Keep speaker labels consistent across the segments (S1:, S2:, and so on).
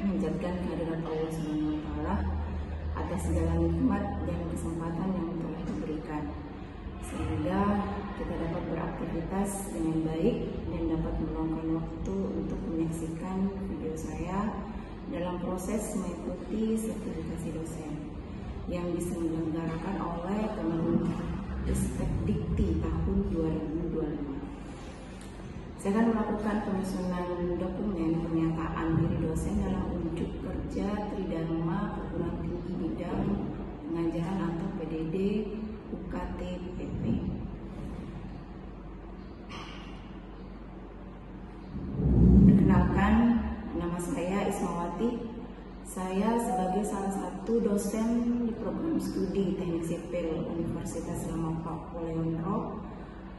S1: menjadikan kehadirat Allah Subhanahu wa Ta'ala atas segala nikmat dan kesempatan yang telah diberikan, sehingga kita dapat beraktivitas dengan baik dan dapat meluangkan waktu untuk menyaksikan video saya dalam proses mengikuti sertifikasi dosen yang diselenggarakan oleh Kemenristek Dikti tahun 2025. Saya akan melakukan penyusunan dokumen pernyataan diri dosen dalam unjuk kerja Tridharma Perguruan Tinggi Bidang Pengajaran atau PDD UKT PP. Perkenalkan, nama saya Ismawati. Saya sebagai salah satu dosen di program studi Teknik Sipil Universitas Islam Pakualaman Rock.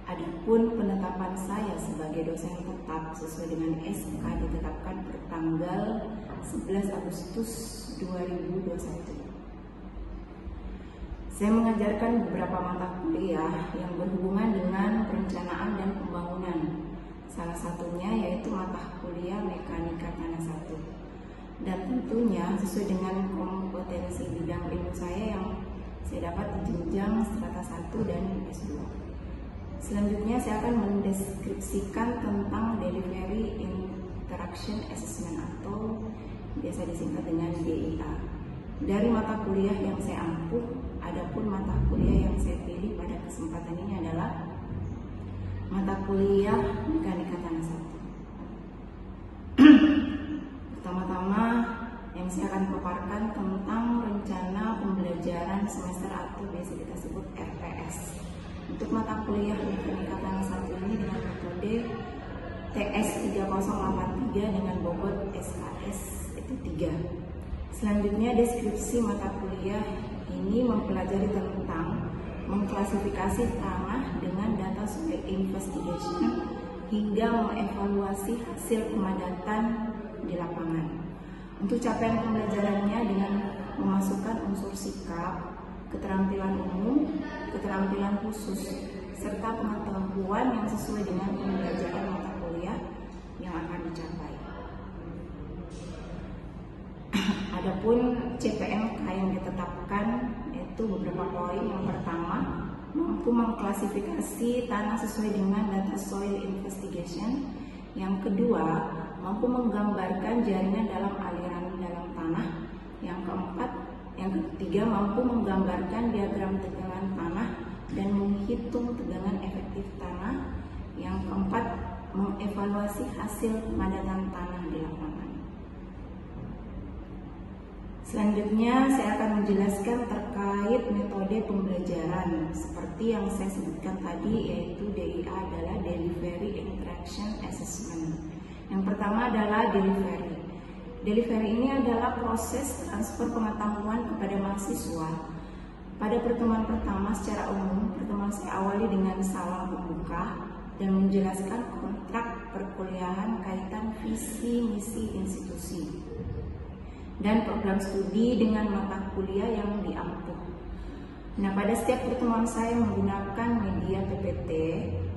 S1: Adapun penetapan saya sebagai dosen tetap sesuai dengan SK ditetapkan pertanggal 11 Agustus 2021. Saya mengajarkan beberapa mata kuliah yang berhubungan dengan perencanaan dan pembangunan. Salah satunya yaitu mata kuliah Mekanika Tanah 1. Dan tentunya sesuai dengan kompetensi bidang ilmu saya yang saya dapat di jenjang strata 1 dan S2. Selanjutnya saya akan mendeskripsikan tentang Delivery Interaction Assessment atau biasa disingkat dengan DIA. Dari mata kuliah yang saya ampuh, adapun mata kuliah yang saya pilih pada kesempatan ini adalah mata kuliah Mekanika Tanah 1. Pertama-tama yang saya akan paparkan tentang rencana pembelajaran semester atau biasa kita sebut RPS. Untuk mata kuliah Mekanika Tanah 1 ini dengan metode TS 3083 dengan bobot SKS itu 3. Selanjutnya deskripsi mata kuliah ini mempelajari tentang mengklasifikasi tanah dengan data soil investigation hingga mengevaluasi hasil pemadatan di lapangan. Untuk capaian pembelajarannya dengan memasukkan unsur sikap, keterampilan umum, keterampilan khusus, serta pengetahuan yang sesuai dengan pembelajaran mata kuliah yang akan dicapai. Adapun CPMK yang ditetapkan yaitu beberapa poin. Yang pertama, mampu mengklasifikasi tanah sesuai dengan data soil investigation. Yang kedua, mampu menggambarkan jaringan dalam aliran dalam tanah. Yang ketiga, mampu menggambarkan diagram tegangan tanah dan menghitung tegangan efektif tanah. Yang keempat, mengevaluasi hasil pemadatan tanah di lapangan. Selanjutnya, saya akan menjelaskan terkait metode pembelajaran seperti yang saya sebutkan tadi, yaitu DIA adalah Delivery Interaction Assessment. Yang pertama adalah delivery. Delivery ini adalah proses transfer pengetahuan kepada mahasiswa. Pada pertemuan pertama secara umum, pertemuan saya awali dengan salam pembuka dan menjelaskan kontrak perkuliahan kaitan visi misi institusi dan program studi dengan mata kuliah yang diampuh. Nah, pada setiap pertemuan saya menggunakan media PPT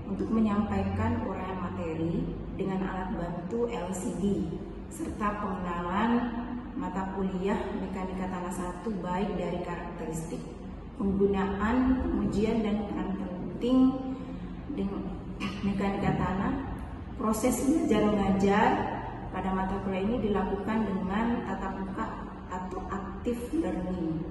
S1: untuk menyampaikan uraian materi dengan alat bantu LCD serta pengenalan mata kuliah Mekanika Tanah 1 baik dari karakteristik, penggunaan, pengujian dan peran penting dengan mekanika tanah. Proses belajar mengajar pada mata kuliah ini dilakukan dengan tatap muka atau active learning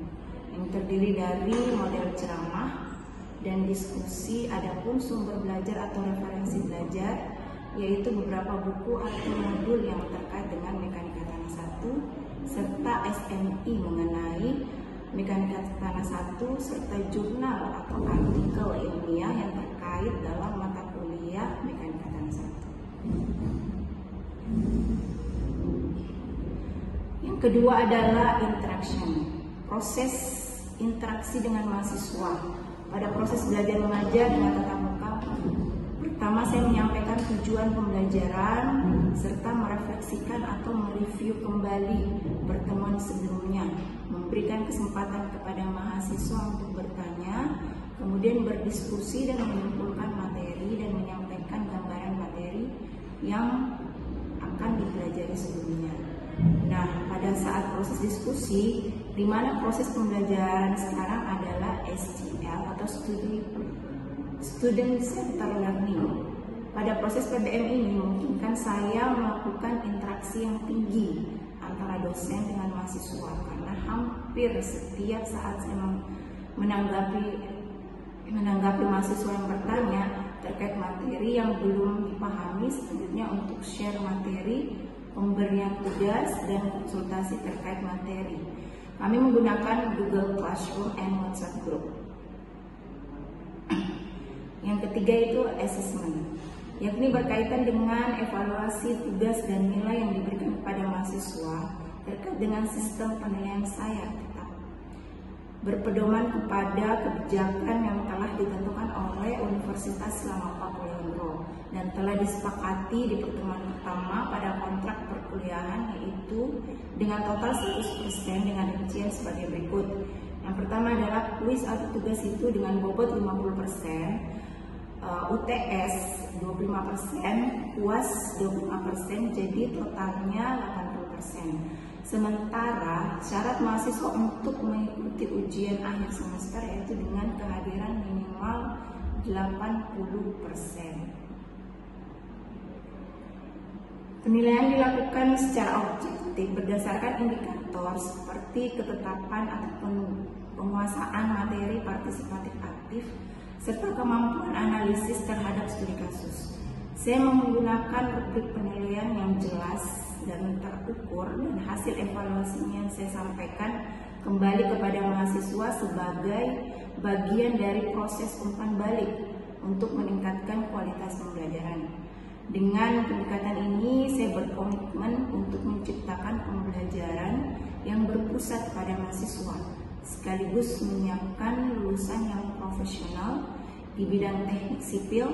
S1: yang terdiri dari model ceramah dan diskusi. Adapun sumber belajar atau referensi belajar yaitu beberapa buku atau modul yang terkait dengan Mekanika Tanah 1 serta SMI mengenai Mekanika Tanah 1 serta jurnal atau artikel ilmiah yang terkait dalam mata kuliah Mekanika Tanah 1. Yang kedua adalah interaction, proses interaksi dengan mahasiswa. Pada proses belajar mengajar dengan tatap muka, pertama saya menyampaikan tujuan pembelajaran serta merefleksikan atau mereview kembali pertemuan sebelumnya, memberikan kesempatan kepada mahasiswa untuk bertanya, kemudian berdiskusi dan menyimpulkan materi dan menyampaikan gambaran materi yang akan dipelajari sebelumnya. Nah, pada saat proses diskusi, di mana proses pembelajaran sekarang adalah SCL atau Student Center Learning. Pada proses PBM ini memungkinkan saya melakukan interaksi yang tinggi antara dosen dengan mahasiswa, karena hampir setiap saat saya menanggapi mahasiswa yang bertanya terkait materi yang belum dipahami, selanjutnya untuk share materi, pemberian tugas, dan konsultasi terkait materi. Kami menggunakan Google Classroom and WhatsApp Group. Yang ketiga itu assessment, yakni berkaitan dengan evaluasi tugas dan nilai yang diberikan kepada mahasiswa terkait dengan sistem penilaian saya tetap berpedoman kepada kebijakan yang telah ditentukan oleh Universitas Selama Pakuliandro dan telah disepakati di pertemuan pertama pada kontrak perkuliahan, yaitu dengan total 100% dengan rincian sebagai berikut. Yang pertama adalah kuis atau tugas itu dengan bobot 50%, UTS 25%, UAS 25%, jadi totalnya 80%. Sementara syarat mahasiswa untuk mengikuti ujian akhir semester yaitu dengan kehadiran minimal 80%. Penilaian dilakukan secara objektif berdasarkan indikator seperti ketetapan ataupun penguasaan materi partisipatif aktif serta kemampuan analisis terhadap studi kasus. Saya menggunakan rubrik penilaian yang jelas dan terukur, dan hasil evaluasinya yang saya sampaikan kembali kepada mahasiswa sebagai bagian dari proses umpan balik untuk meningkatkan kualitas pembelajaran. Dengan pendekatan ini, saya berkomitmen untuk menciptakan pembelajaran yang berpusat pada mahasiswa, sekaligus menyiapkan lulusan yang profesional di bidang teknik sipil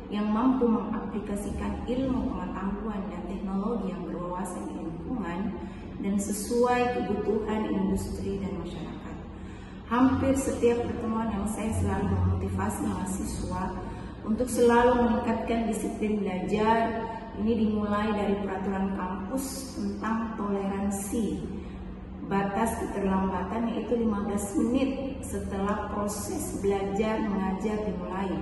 S1: yang mampu mengaplikasikan ilmu pengetahuan dan teknologi yang berwawasan di lingkungan dan sesuai kebutuhan industri dan masyarakat. Hampir setiap pertemuan yang saya selalu memotivasi mahasiswa untuk selalu meningkatkan disiplin belajar. Ini dimulai dari peraturan kampus tentang toleransi batas keterlambatan, yaitu 15 menit setelah proses belajar mengajar dimulai.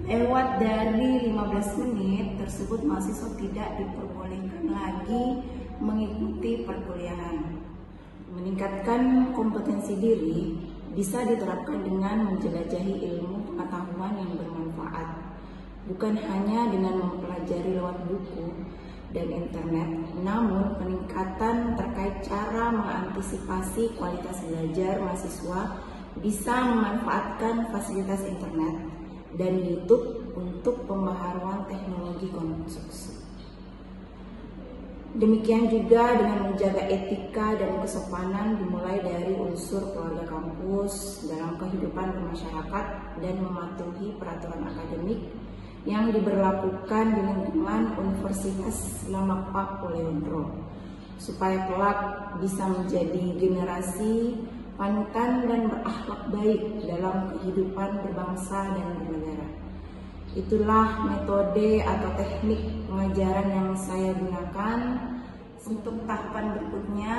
S1: Lewat dari 15 menit tersebut, mahasiswa tidak diperbolehkan lagi mengikuti perkuliahan. Meningkatkan kompetensi diri bisa diterapkan dengan menjelajahi ilmu pengetahuan yang bermanfaat, bukan hanya dengan mempelajari lewat buku dan internet, namun peningkatan terkait cara mengantisipasi kualitas belajar mahasiswa bisa memanfaatkan fasilitas internet dan YouTube untuk pembaharuan teknologi konstruksi. Demikian juga dengan menjaga etika dan kesopanan dimulai dari unsur keluarga kampus dalam kehidupan bermasyarakat dan mematuhi peraturan akademik yang diberlakukan di lingkungan Universitas Selama Pakuliandro, supaya kelak bisa menjadi generasi panutan dan berakhlak baik dalam kehidupan berbangsa dan bernegara. Itulah metode atau teknik pengajaran yang saya gunakan. Untuk tahapan berikutnya,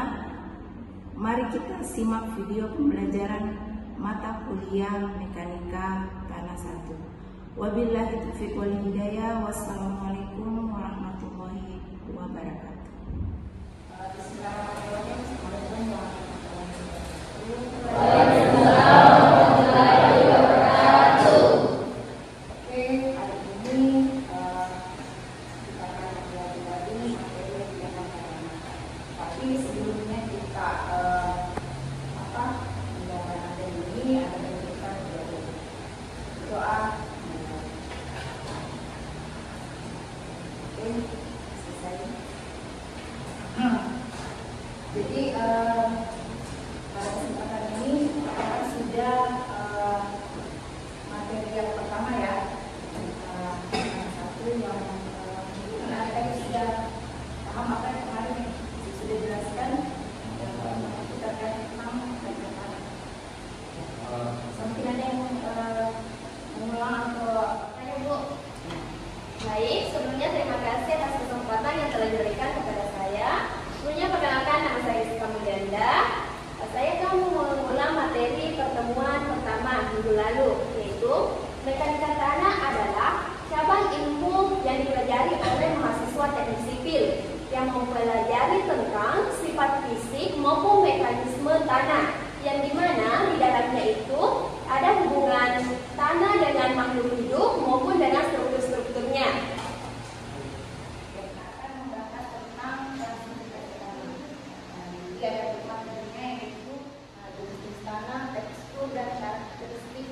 S1: mari kita simak video pembelajaran mata kuliah Mekanika Tanah 1. Wabillahi taufiq wal hidayah. Wassalamualaikum warahmatullahi wabarakatuh.
S2: Jadi pada kesempatan ini kita sudah materi yang pertama ya, satu yang mungkin ada yang sudah paham apa yang kemarin sudah jelaskan kita terkait tentang bagaimana. Mungkin ada yang mengulang atau
S3: Ayo Bu. Baik, sebelumnya terima kasih atas kesempatan yang telah diberikan kepada saya. Sebelumnya perkenalkan
S2: Mekanika tanah adalah cabang ilmu yang dipelajari oleh mahasiswa teknik sipil yang mempelajari tentang sifat fisik maupun mekanisme tanah, yang dimana di dalamnya itu ada hubungan tanah dengan makhluk hidup maupun dengan struktur-strukturnya.
S1: Akan membahas tentang klasifikasi tanah. Jadi ada materinya yaitu jenis tanah, tekstur dan karakteristik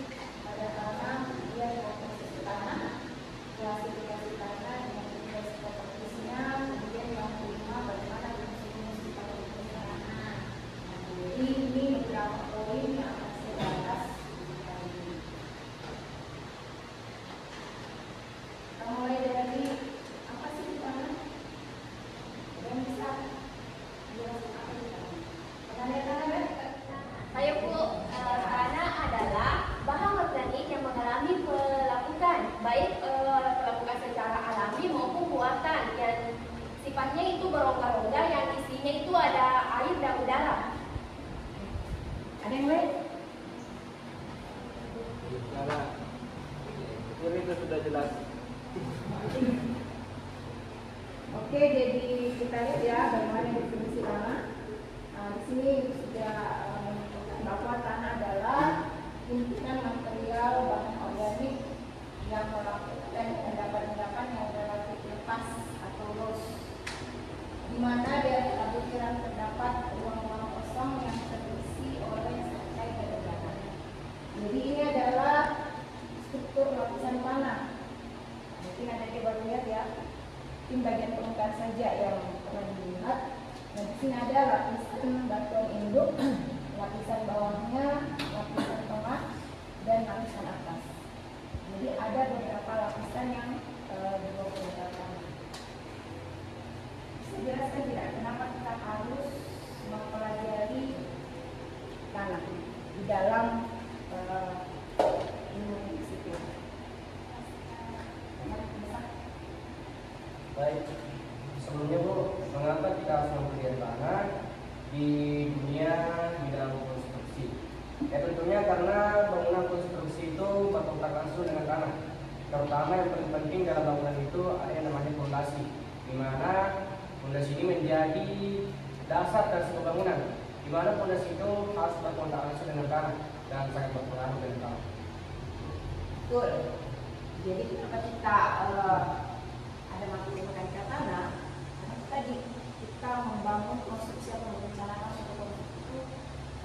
S1: pada tanah, kemudian komposisi tanah, klasifikasi tanah dengan jenis propertisnya, kemudian yang kelima bagaimana jenis tanah. Jadi ini beberapa poin yang akan saya bahas kali ini. Kita mulai dari apa sih itu tanah? Yang bisa jelaskan apa itu tanah? Pernah lihat tanah kan?
S2: Ayo Bu, tanah adalah bahan organik yang mengalami pelapukan, baik pelapukan secara alami maupun buatan, yang sifatnya itu berongga-rongga, yang isinya itu ada air dan udara.
S1: Ada yang lain?
S3: Karena itu sudah jelas.
S1: Oke, jadi kita lihat ya bagaimana definisi tanah. Di sini sudah menunjukkan bahwa tanah adalah himpunan material bahan organik yang melakukan endapan-endapan yang relatif lepas atau loose, di mana di antara butiran terdapat ruang-ruang kosong yang terisi oleh serangkai pada tanah. Jadi ini adalah struktur lapisan tanah. Mungkin ada yang baru lihat ya. Mungkin bagian permukaan saja yang pernah dilihat. Nah, di sini ada lapisan batuan induk, lapisan bawahnya, lapisan tengah, dan lapisan atas. Jadi ada beberapa lapisan yang dibawa tanah. Bisa jelaskan tidak kenapa kita harus mempelajari tanah di dalam ilmu sipil?
S3: Baik, sebelumnya Bu, mengapa kita harus mempelajari tanah di dunia bidang konstruksi? Ya tentunya karena bangunan konstruksi itu berkontak langsung dengan tanah. Terutama yang paling penting dalam bangunan itu ada yang namanya fondasi, di mana fondasi ini menjadi dasar dari sebuah bangunan, di mana fondasi itu harus berkontak langsung dengan tanah dan sangat berpengaruh dengan tanah.
S1: Betul. Jadi kenapa kita ada materi mekanika tanah? Karena tadi kita membangun konstruksi atau merencanakan suatu konstruksi itu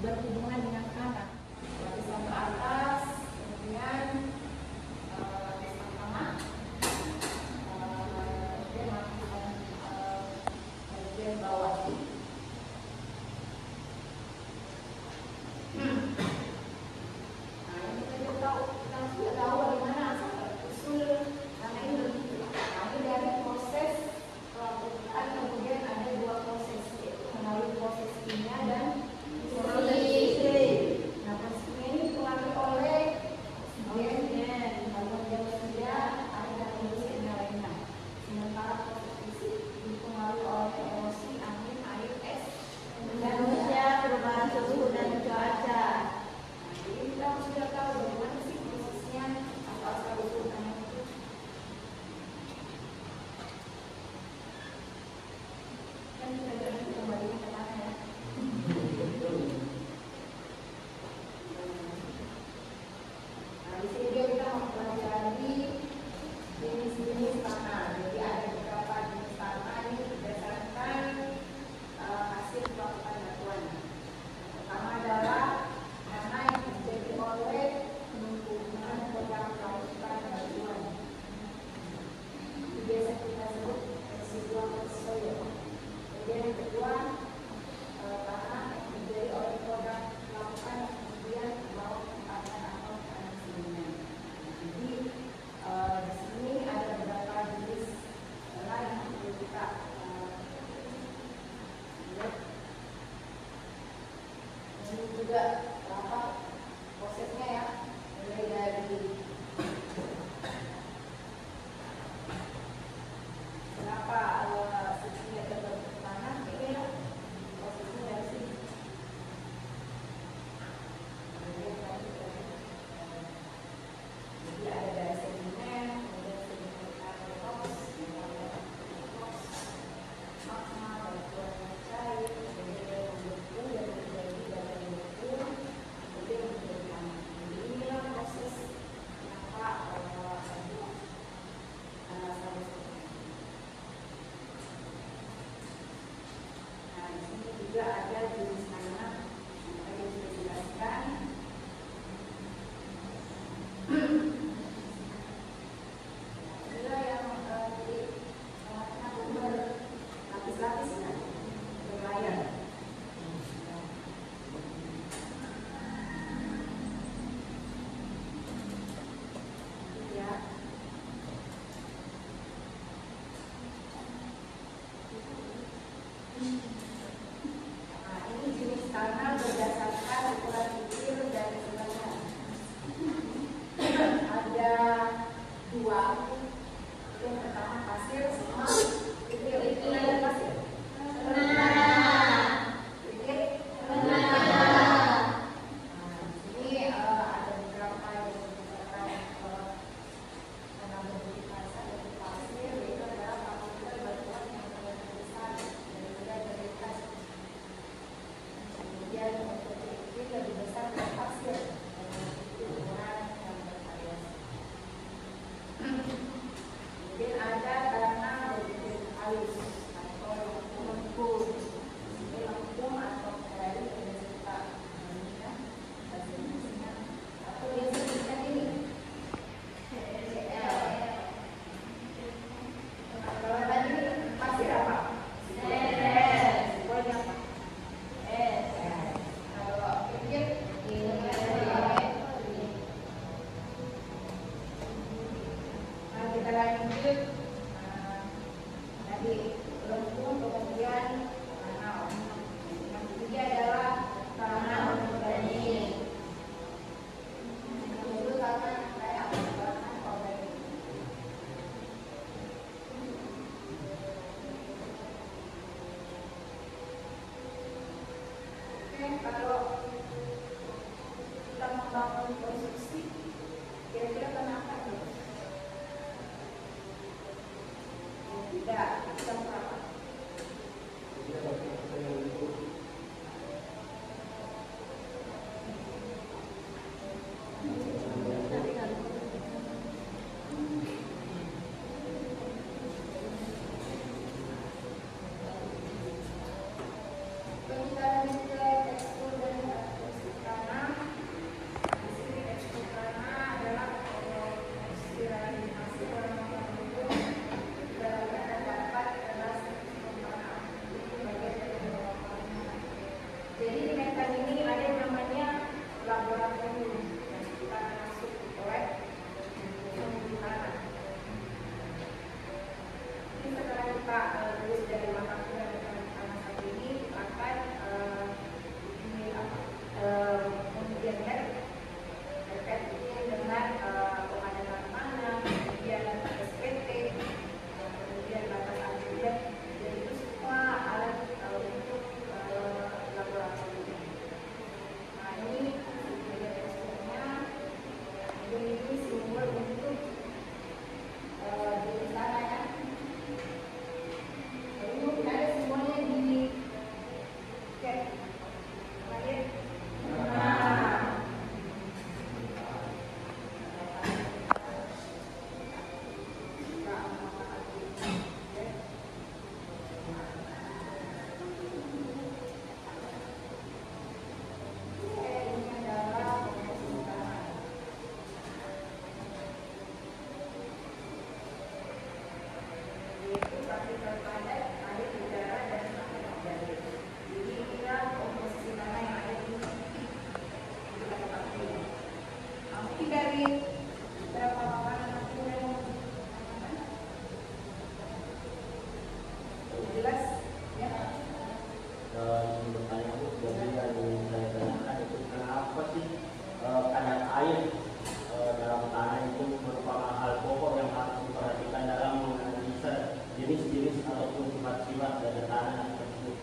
S1: berhubungan dengan tanah. Lapisan ke atas, kemudian lapisan tengah, kemudian lapisan bagian bawah. Nah, ini kita tahu, kita sudah tahu bagaimana asal usul tanah ini begitu. Nah, ini dari proses pelapukan, kemudian ada dua proses, yaitu melalui proses kimia dan proses fisik. Nah, proses kimia ini dipengaruhi oleh oksigen lanjut tadi lempung, kemudian kanal. Yang ketiga adalah kanal organik. Dulu karena kayak kanal organik. Oke, kalau kita membangun konstruksi, kira-kira kenapa nih? Tidak, kita berapa? Kita lanjut ke tekstur dan tekstur tanah. Di sini tekstur tanah adalah sterilisasi warna pendukung dalamnya terdapat kelas tekstur tanah. Ini bagian dari warna. Jadi di Mekan ini ada yang namanya laboratorium yang kita masuk ke lab untuk tanah. Ini setelah kita lulus dari mata kuliah tanah saat ini akan kemudian terkait dengan pengadaan tanah, kemudian SPT, kemudian batas akhirnya, jadi itu semua alat untuk laboratorium. Nah ini media teksturnya, kemudian ini simbol untuk di sana ya. Jadi mungkin ada semuanya di chat. Lanjut. Ini adalah komposisi tanah. Yaitu partikel padat, air, udara, dan tanah organik. Jadi kita komposisi tanah yang ada di kita ketahui. Mungkin dari beberapa paparan aku yang jelas ya.
S4: Ingin bertanya Bu, jadi yang saya tanyakan itu kenapa sih kadar air dalam tanah itu merupakan hal pokok yang harus diperhatikan dalam menganalisa jenis-jenis ataupun sifat-sifat dari tanah tersebut.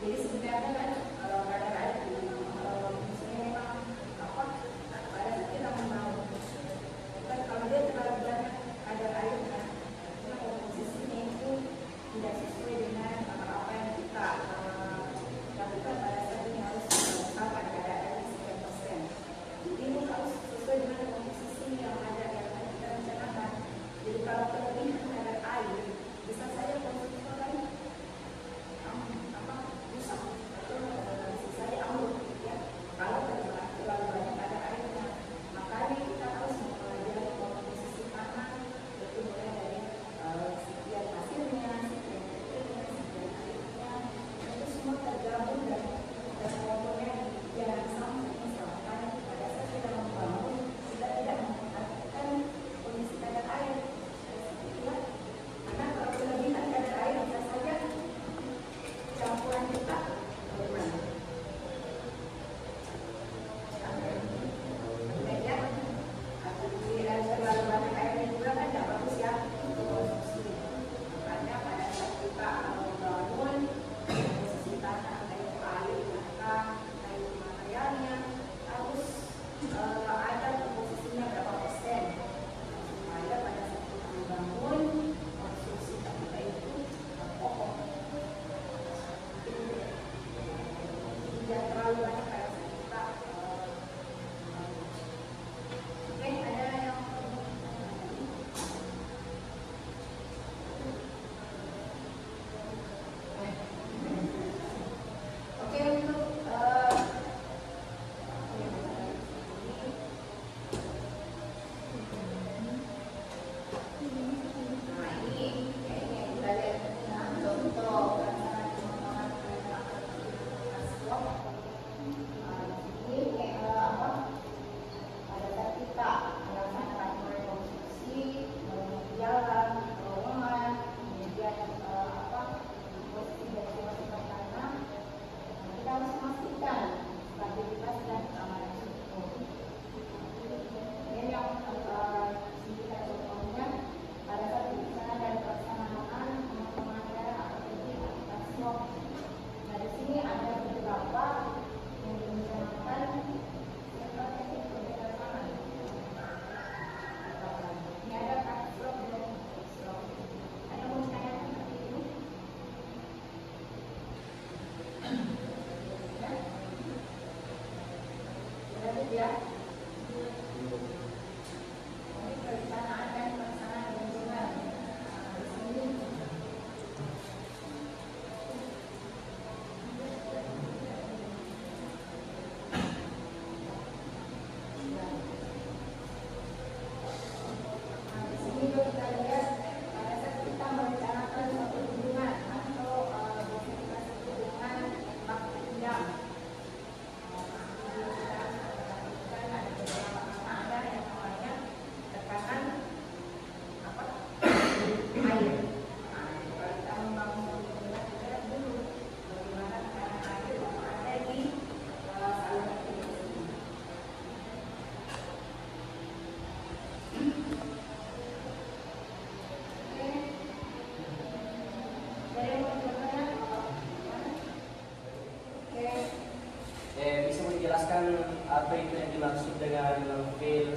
S1: Jadi sebenarnya kan kadar air misalnya memang apa pada saat kita membangun kan kalau dia terlalu banyak kadar air kan karena komposisinya itu tidak sesuai dengan apa yang kita lakukan pada saat ini harus misalkan kadar air sekian persen. Jadi ini harus sesuai dengan komposisi yang ada yang kita rencanakan. Jadi kalau kelebihan kadar air bisa saja konstruksi kan rusak atau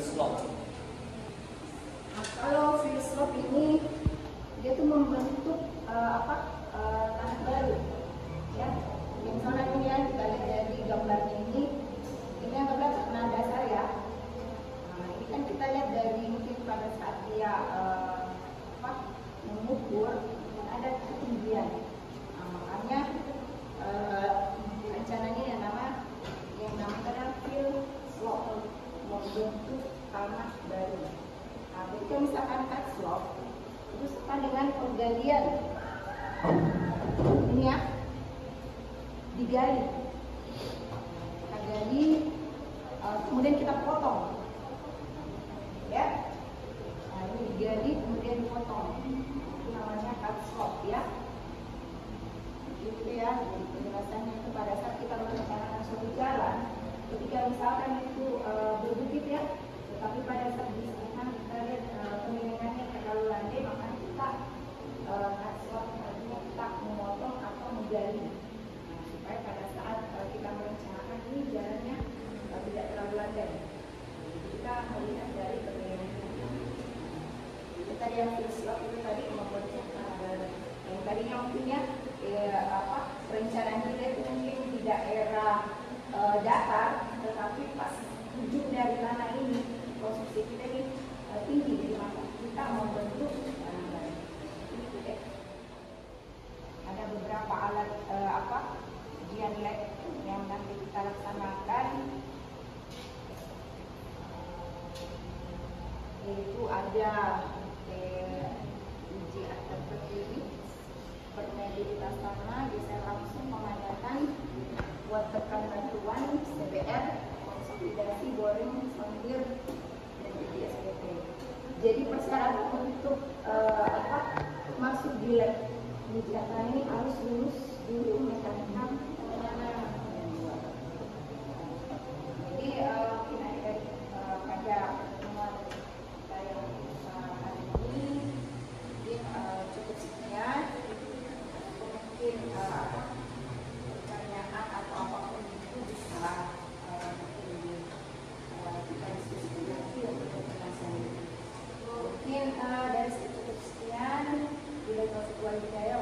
S3: slope?
S1: Kalau field slope ini dia tuh membentuk tanah baru, ya. Misalnya ini ya, kita lihat dari gambarnya ini anggaplah tanah dasar ya. Nah, ini kan kita lihat dari mungkin pada saat dia mengukur ada ketinggian. Nah, makanya rencananya yang namanya field slope, membentuk tanah baru. Nah, jadi kalau misalkan cut slope itu sama dengan penggalian ini ya, digali, kita gali, kemudian kita potong, ya. Nah, ini digali kemudian dipotong, itu namanya cut slope ya. Itu ya, jadi penjelasannya itu pada saat kita merencanakan suatu jalan, ketika misalkan itu berbukit ya, tetapi pada saat di sana kita lihat pemiringannya terlalu landai, maka kita cut slope, artinya kita memotong atau menggali, supaya pada saat kita merencanakan ini jalannya tidak terlalu landai. Kita melihat dari pemiringannya. Itu tadi yang field slope itu tadi membentuk tanah baru. Yang tadinya mungkin ya perencanaan kita itu mungkin di daerah datar, tetapi pas ujung dari tanah ini konstruksi kita ini tinggi, jadi maka kita membentuk tanah baru. Itu deh. Ada beberapa alat ujian lab yang nanti kita laksanakan, yaitu ada uji artefaktory, permeabilitas tanah, geser langsung, pemadatan, buat tekan bantuan, CBR, konsolidasi, boring, sondir, dan uji SPT. Jadi persyaratan untuk masuk di lab ujian ini harus lulus dulu mekanika penanganan. Jadi mungkin pada pertemuan kita yang hari ini mungkin cukup sekian. Mungkin pertanyaan atau apapun itu bisa kita diskusi nanti untuk penjelasan. Mungkin dari cukup sekian. Bila Taufiq wal Hidayah.